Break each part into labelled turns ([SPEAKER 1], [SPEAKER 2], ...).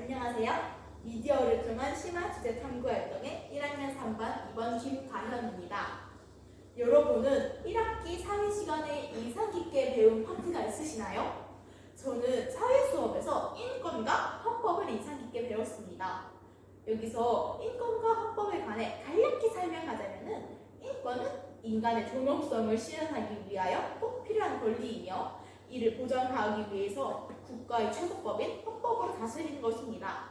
[SPEAKER 1] 안녕하세요. 미디어를 통한 심화 주제 탐구 활동의 1학년 3반 2번 김가현입니다. 여러분은 1학기 사회 시간에 인상 깊게 배운 파트가 있으시나요? 저는 사회 수업에서 인권과 헌법을 인상 깊게 배웠습니다. 여기서 인권과 헌법에 관해 간략히 설명하자면은 인권은 인간의 존엄성을 실현하기 위하여 꼭 필요한 권리이며 이를 보장하기 위해서 국가의 최고법인 헌법으로 다스리는 것입니다.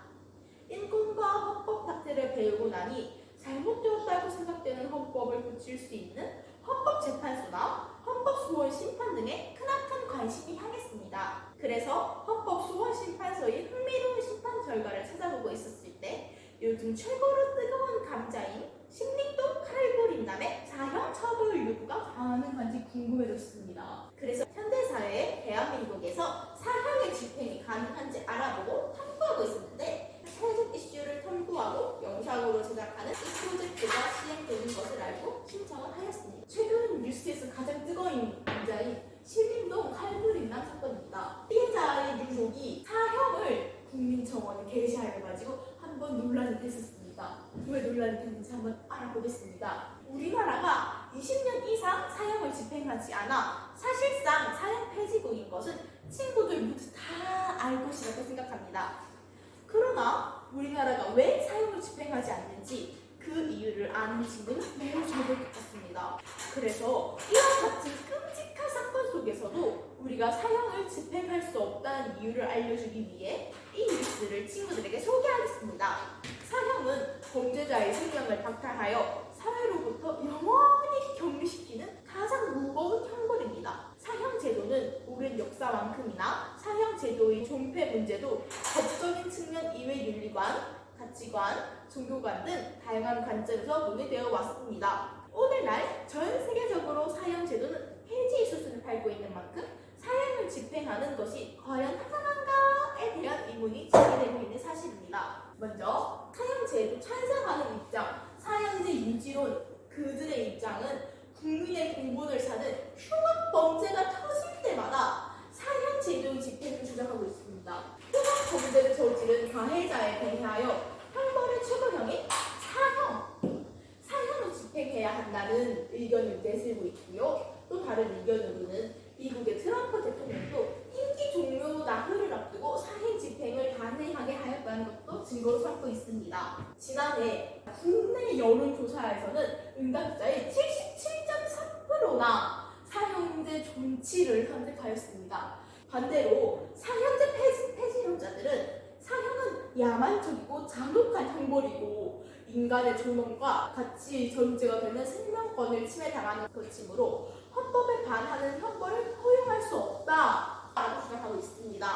[SPEAKER 1] 인권과 헌법 파트를 배우고 나니 잘못되었다고 생각되는 헌법을 고칠 수 있는 헌법재판소나 헌법소원심판 등에 크나큰 관심이 향했습니다. 그래서 헌법소원심판소의 흥미로운 심판 결과를 찾아보고 있었을 때 요즘 최고로 뜨거운 감자인 신림동 칼부림남의 사형 처벌 요구가 가능한지 궁금해졌습니다. 그래서 현대사회에 대한민국에서 사형의 집행이 가능한지 알아보고 탐구하고 있었는데 사회적 이슈를 탐구하고 영상으로 제작하는 이 프로젝트가 시행되는 것을 알고 신청을 하였습니다. 최근 뉴스에서 가장 뜨거운 문제인 신림동 칼부림남 사건입니다. 피해자의 유족이 사형을 국민청원에 게시하여가지고 한번 논란이 됐었습니다. 왜 논란이 됐는지 한번 알아보겠습니다. 우리나라가 20년 이상 사형을 집행하지 않아 사실상 사형 폐지국인 것은 친구들 모두 다 알 것이라고 생각합니다. 그러나 우리나라가 왜 사형을 집행하지 않는지 그 이유를 아는 친구는 매우 적을 것 같습니다. 그래서 이와 같은 끔찍한 사건 속에서도 우리가 사형을 집행할 수 없다는 이유를 알려주기 위해 이 뉴스를 친구들에게 소개하겠습니다. 사형은 범죄자의 생명을 박탈하여 사회로부터 영원히 격리시키는 가장 무거운 형벌입니다. 사형 제도는 오랜 역사만큼이나 사형 제도의 존폐 문제도 법적인 측면 이외 윤리관, 가치관, 종교관 등 다양한 관점에서 논의되어 왔습니다. 오늘날 전 세계적으로 사형 제도는 폐지의 수순을 밟고 있는 만큼 사형을 집행하는 것이 과연 타당한가에 대한 의문이 제기되고 있는 사실입니다. 먼저 사형 제도 찬성하는 입장, 사형제 유지론 그들의 입장은 국민의 공분을 사는 흉악 범죄가 터질 때마다 사형 제도의 집행을 주장하고 있습니다. 흉악 범죄를 저지른 가해자에 대하여 형벌의 최고형인 사형을 집행해야 한다는 의견을 내세우고 있고요. 또 다른 의견으로는 미국의 트럼프 대통령도 임기 종료 나흘을 앞두고 사형 집행을 단행하게 하였다는 것도 증거로 삼고 있습니다. 지난해 국내 여론조사에서는 응답자의 77.3%나 사형제 존치를 선택하였습니다. 반대로 사형제 폐지론자들은 사형은 야만적이고 잔혹한 형벌이고 인간의 존엄과 가치 전제가 되는 생명권을 침해당하는 것이므로 헌법에 반하는 형벌을 허용할 수 없다라고 주장하고 있습니다.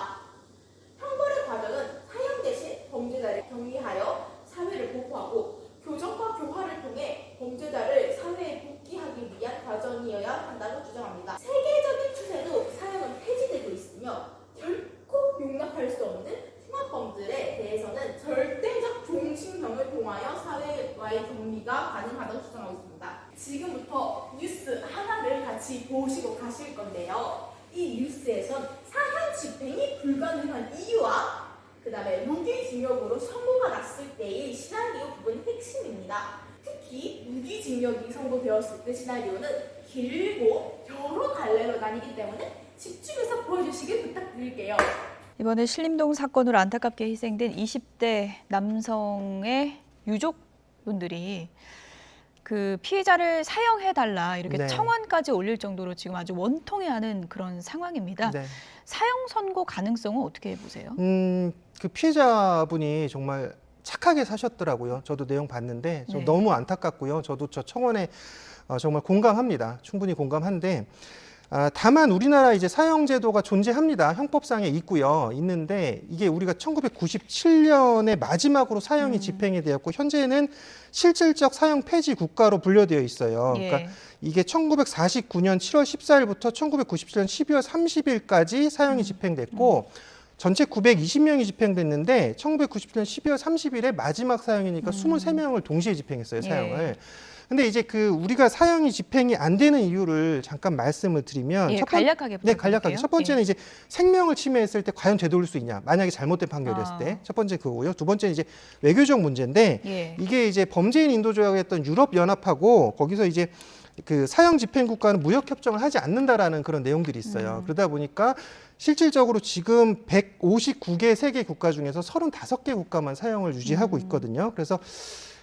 [SPEAKER 1] 형벌의 과정은 사형 대신 범죄자를 격리하여 사회를 보호하고 교정과 교화를 통해 범죄자를 사회에 복귀하기 위한 과정이어야 한다고 주장합니다. 세계적인 추세도 사형은 폐지되고 있으며 결코 용납할 수 없는 흉악범들에 대해서는 절대적 종신형을 통하여 사회와의 격리가 가능하다고 주장하고 있습니다. 지금부터 뉴스 하나를 같이 보시고 가실 건데요. 이 뉴스에선 사형 집행이 불가능한 이유와 그 다음에 무기징역으로 선고가 났을 때의 시나리오 부분이 핵심입니다. 특히 무기징역이 선고되었을 때 시나리오는 길고 여러 갈래로 나뉘기 때문에 집중해서 보여주시길 부탁드릴게요.
[SPEAKER 2] 이번에 신림동 사건으로 안타깝게 희생된 20대 남성의 유족분들이 그 피해자를 사형해달라 이렇게
[SPEAKER 3] 네.
[SPEAKER 2] 청원까지 올릴 정도로 지금 아주 원통해하는 그런 상황입니다.
[SPEAKER 3] 네.
[SPEAKER 2] 사형 선고 가능성은 어떻게 보세요?
[SPEAKER 3] 그 피해자분이 정말 착하게 사셨더라고요. 저도 내용 봤는데 좀
[SPEAKER 2] 네.
[SPEAKER 3] 너무 안타깝고요. 저도 저 청원에 정말 공감합니다. 충분히 공감한데 다만 우리나라 이제 사형제도가 존재합니다. 형법상에 있는데 이게 우리가 1997년에 마지막으로 사형이 집행이 되었고 현재는 실질적 사형 폐지 국가로 분류되어 있어요.
[SPEAKER 2] 예.
[SPEAKER 3] 그러니까 이게 1949년 7월 14일부터 1997년 12월 30일까지 사형이 집행됐고 전체 920명이 집행됐는데 1997년 12월 30일에 마지막 사형이니까 23명을 동시에 집행했어요, 사형을. 근데 이제 그 우리가 사형이 집행이 안 되는 이유를 잠깐 말씀을 드리면
[SPEAKER 2] 예,
[SPEAKER 3] 첫 번-
[SPEAKER 2] 간략하게
[SPEAKER 3] 네,
[SPEAKER 2] 부탁드릴게요.
[SPEAKER 3] 간략하게. 첫 번째는 이제 생명을 침해했을 때 과연 되돌릴 수 있냐? 만약에 잘못된 판결이었을
[SPEAKER 2] 아.
[SPEAKER 3] 때. 첫 번째 그거고요. 두 번째는 이제 외교적 문제인데
[SPEAKER 2] 예.
[SPEAKER 3] 이게 이제 범죄인 인도 조약이었던 유럽 연합하고 거기서 이제 그 사형 집행 국가는 무역 협정을 하지 않는다라는 그런 내용들이 있어요. 그러다 보니까 실질적으로 지금 159개 세계 국가 중에서 35개 국가만 사형을 유지하고 있거든요. 그래서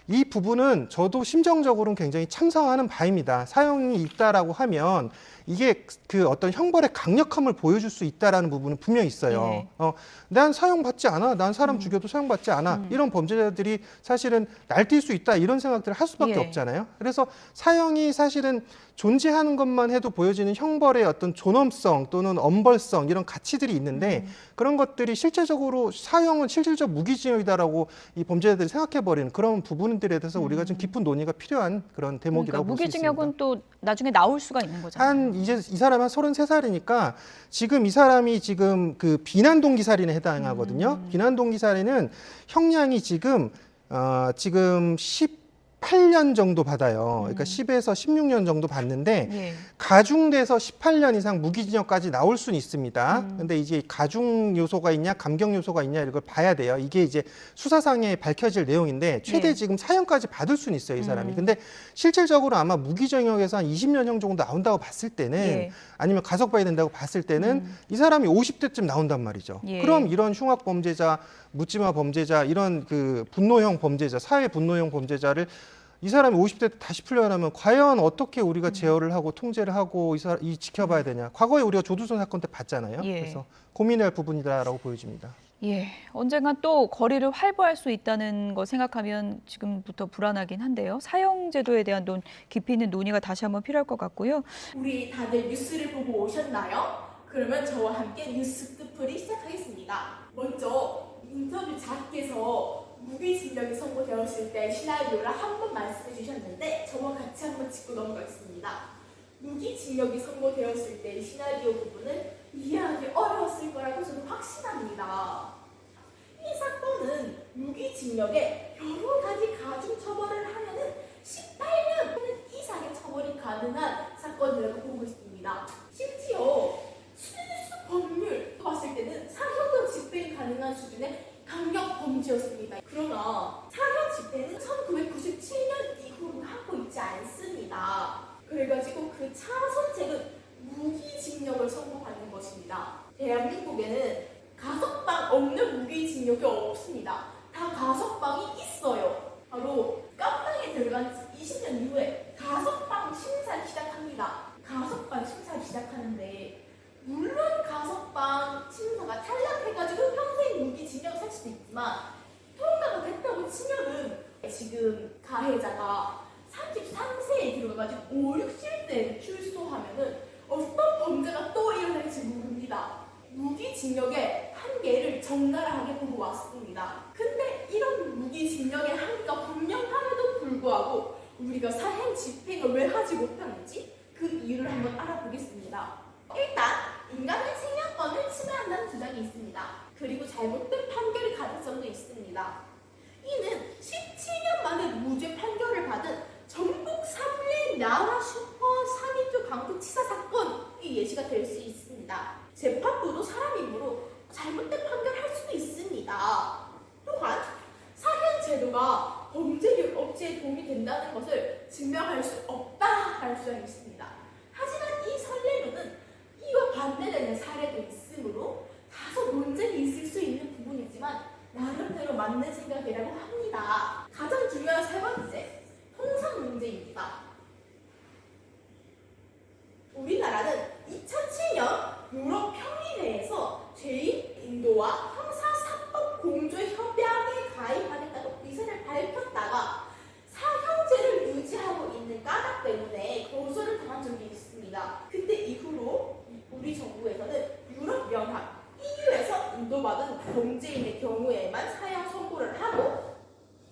[SPEAKER 3] 이 부분은 저도 심정적으로는 굉장히 참사하는 바입니다. 사형이 있다라고 하면 이게 그 어떤 형벌의 강력함을 보여줄 수 있다라는 부분은 분명히 있어요.
[SPEAKER 2] 예.
[SPEAKER 3] 난 사형 받지 않아. 난 사람 죽여도 사형 받지 않아. 이런 범죄자들이 사실은 날뛸 수 있다. 이런 생각들을 할 수밖에
[SPEAKER 2] 예.
[SPEAKER 3] 없잖아요. 그래서 사형이 사실은 존재하는 것만 해도 보여지는 형벌의 어떤 존엄성 또는 엄벌성 이런 가치들이 있는데 그런 것들이 실제적으로 사형은 실질적 무기징역이다라고 이 범죄자들이 생각해버리는 그런 부분들에 대해서 우리가 좀 깊은 논의가 필요한 그런 대목이라고
[SPEAKER 2] 그러니까
[SPEAKER 3] 볼 수 있습니다.
[SPEAKER 2] 무기징역은 또 나중에 나올 수가 있는 거잖아요.
[SPEAKER 3] 한 이제 이 사람이 한 33살이니까 지금 이 사람이 지금 그 비난 동기 살인에 해당하거든요. 비난 동기 살인은 형량이 지금 지금 18년 정도 받아요. 그러니까 10에서 16년 정도 받는데
[SPEAKER 2] 예.
[SPEAKER 3] 가중돼서 18년 이상 무기징역까지 나올 수는 있습니다. 근데 이제 가중 요소가 있냐, 감경 요소가 있냐 이걸 봐야 돼요. 이게 이제 수사상에 밝혀질 내용인데 최대
[SPEAKER 2] 네.
[SPEAKER 3] 지금 사형까지 받을 수는 있어요, 이 사람이. 근데 실질적으로 아마 무기징역에서 한 20년형 정도 나온다고 봤을 때는
[SPEAKER 2] 예.
[SPEAKER 3] 아니면 가석방이 된다고 봤을 때는 이 사람이 50대쯤 나온단 말이죠.
[SPEAKER 2] 예.
[SPEAKER 3] 그럼 이런 흉악 범죄자, 묻지마 범죄자, 이런 그 분노형 범죄자, 사회 분노형 범죄자를 이 사람이 50대 때 다시 풀려나면 과연 어떻게 우리가 제어를 하고 통제를 하고 이 지켜봐야 되냐. 과거에 우리가 조두순 사건 때 봤잖아요.
[SPEAKER 2] 예.
[SPEAKER 3] 그래서 고민해야 할 부분이다라고 보여집니다.
[SPEAKER 2] 예, 언젠간 또 거리를 활보할 수 있다는 거 생각하면 지금부터 불안하긴 한데요. 사형제도에 대한 깊이 있는 논의가 다시 한번 필요할 것 같고요.
[SPEAKER 1] 우리 다들 뉴스를 보고 오셨나요? 그러면 저와 함께 뉴스 뜻풀이 시작하겠습니다. 먼저 인터뷰자께서 무기징역이 선고되었을 때 시나리오를 한 번 말씀해 주셨는데 저와 같이 한번 짚고 넘어가겠습니다. 무기징역이 선고되었을 때 시나리오 부분은 이해하기 어려웠을 거라고 저는 확신합니다. 이 사건은 무기징역에 여러 가지 가중 처벌을 하면은 18년 이상의 처벌이 가능한 사건이라고 보고 있습니다. 심지어 순수 법률 봤을 때는 사형도 집행 가능한 수준의 강력 범죄였습니다. 그러나 사형 집행은 1997년 이후로 하고 있지 않습니다. 그래가지고 그 차선책은 무기징역을 선고받는 것입니다. 대한민국에는 가석방 없는 무기징역이 없습니다. 다 가석방이 있어요. 바로 깜방에 들어간 20년 이후에 가석방 심사를 시작합니다. 가석방 심사를 시작하는데 물론 가석방 심사가 탈락해가지고 평생 무기징역 살 수도 있지만 통과가 됐다고 치면은 지금 가해자가 33세에 들어가가지고 5, 60대에 출소하면은 어떤 범죄가 또 일어날지 모릅니다. 무기징역의 한계를 적나라하게 보고 왔습니다. 근데 이런 무기징역의 한계가 분명함에도 불구하고 우리가 사형 집행을 왜 하지 못하는지 그 이유를 한번 알아보겠습니다. 일단 인간의 생명권을 침해한다는 주장이 있습니다. 그리고 잘못된 판결의 가능성도 있습니다. 이는 17년 만에 무죄 판결을 받은 전북 삼례 나라 슈퍼 3인조 강도 치사 사건이 예시가 될 수 있습니다. 재판부도 사람 입으로 잘못된 판결할 수도 있습니다. 또한 사형 제도가 범죄율 억제에 도움이 된다는 것을 증명할 수 없다라는 주장이 있습니다. 하지만 이 선례로는 이와 반대되는 사례도 있으므로 다소 논쟁이 있을 수 있는 부분이지만 나름대로 맞는 생각이라고 합니다. 가장 중요한 세 번째, 통상 문제입니다. 우리나라는 2007년 유럽 평의회에서 제2 인도와 형사사법 공조 협약에 가입하겠다고 의사를 밝혔다가 사형제를 유지하고 있는 까닭 때문에 고소를 당한 적이 있습니다. 근데 이후로 우리 정부에서는 유럽연합, EU에서 인도받은 범죄인의 경우에만 사형 선고를 하고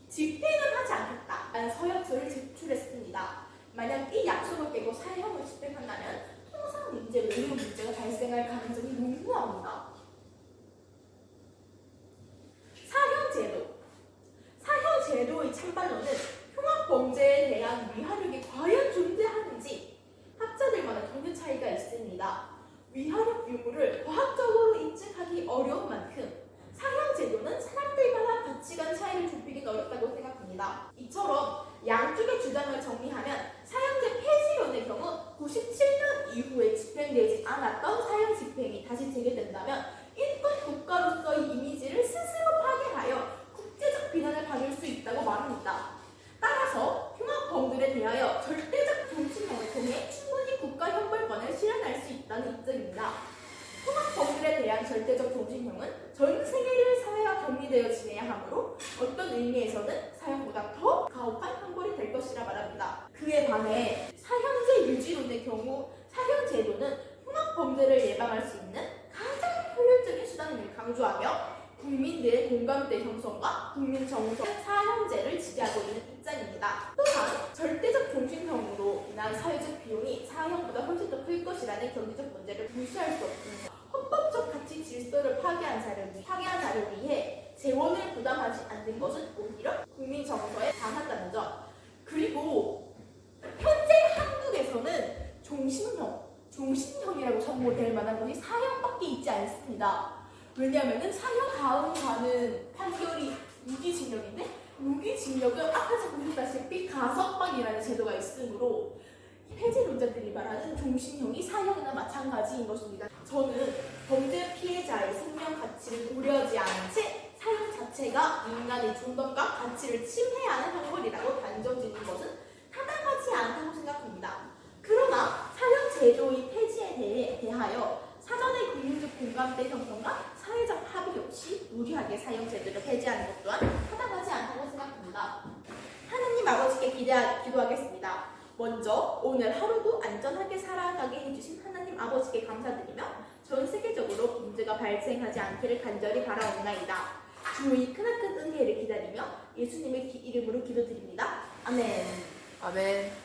[SPEAKER 1] 집행은 하지 않겠다라는 서약서를 제출했습니다. 만약 이 약속을 깨고 사형을 집행한다면 통상 문제로 이런 문제가 발생할 가능성이 농후합니다. 사형제도의 찬반론은 흉악범죄 범죄에 대한 위화력이 과연 존재하는지 학자들마다 견해 차이가 있습니다. 위화력 유무를 과학적으로 입증하기 어려운 만큼 사형제도는 사람들마다 가치관 차이를 좁히긴 어렵다고 생각합니다. 이처럼 양쪽의 주장을 정리하면 사형제 폐지론의 경우 97년 이후에 집행되지 않았던 사형 집행이 다시 재개된다면 인권 국가로서의 이미지를 스스로 파괴하여 국제적 비난을 받을 수 있다고 말합니다. 따라서 흉악범들에 대하여 절대적 종신형을 통해 충분히 국가형벌권을 실현할 수 있다는 입장입니다. 흉악범들에 대한 절대적 종신형은 전 세계를 사회와 격리되어 지내야 하므로 어떤 의미에서는 사형보다 더 가혹한 형벌이 될 것이라 말합니다. 그에 반해 사형제 유지론의 경우 사형제도는 흉악범죄를 예방할 수 있는 가장 효율적인 수단임을 강조하며 국민들의 공감대 형성과 국민 정서 사형제를 지지하고 있는 입장입니다. 또한 절대적 종신형으로 인한 사회적 비용이 사형보다 훨씬 더 클 것이라는 경제적 문제를 무시할 수 없습니다. 헌법적 가치 질서를 파괴한 자를 위해 재원을 부담하지 않는 것은 오히려 국민 정서에 반한다는 점. 그리고 현재 한국에서는 종신형이라고 선고될 만한 것이 사형밖에 있지 않습니다. 왜냐하면 사형 다음 가는 판결이 무기징역인데 무기징역은 아까 제가 보셨다시피 가석방이라는 제도가 있으므로 폐지론자들이 말하는 종신형이 사형이나 마찬가지인 것입니다. 저는 범죄 피해자의 생명 가치를 고려하지 않은 채 사형 자체가 인간의 존엄과 가치를 침해하는 형벌이라고 단정짓는 것은 타당하지 않다고 생각합니다. 그러나 사형 제도의 폐지에 대하여 사전의 국민적 공감대 형성과 사회적 합의 없이 무리하게 사형 제도를 폐지하는 것 또한 타당하지 않다고 생각합니다. 하나님 아버지께 기도하겠습니다. 먼저 오늘 하루도 안전하게 살아가게 해주신 하나님 아버지께 감사드리며 전 세계적으로 범죄가 발생하지 않기를 간절히 바라옵나이다. 주의 크나큰 은혜를 기다리며 예수님의 이름으로 기도드립니다. 아멘.
[SPEAKER 4] 아멘.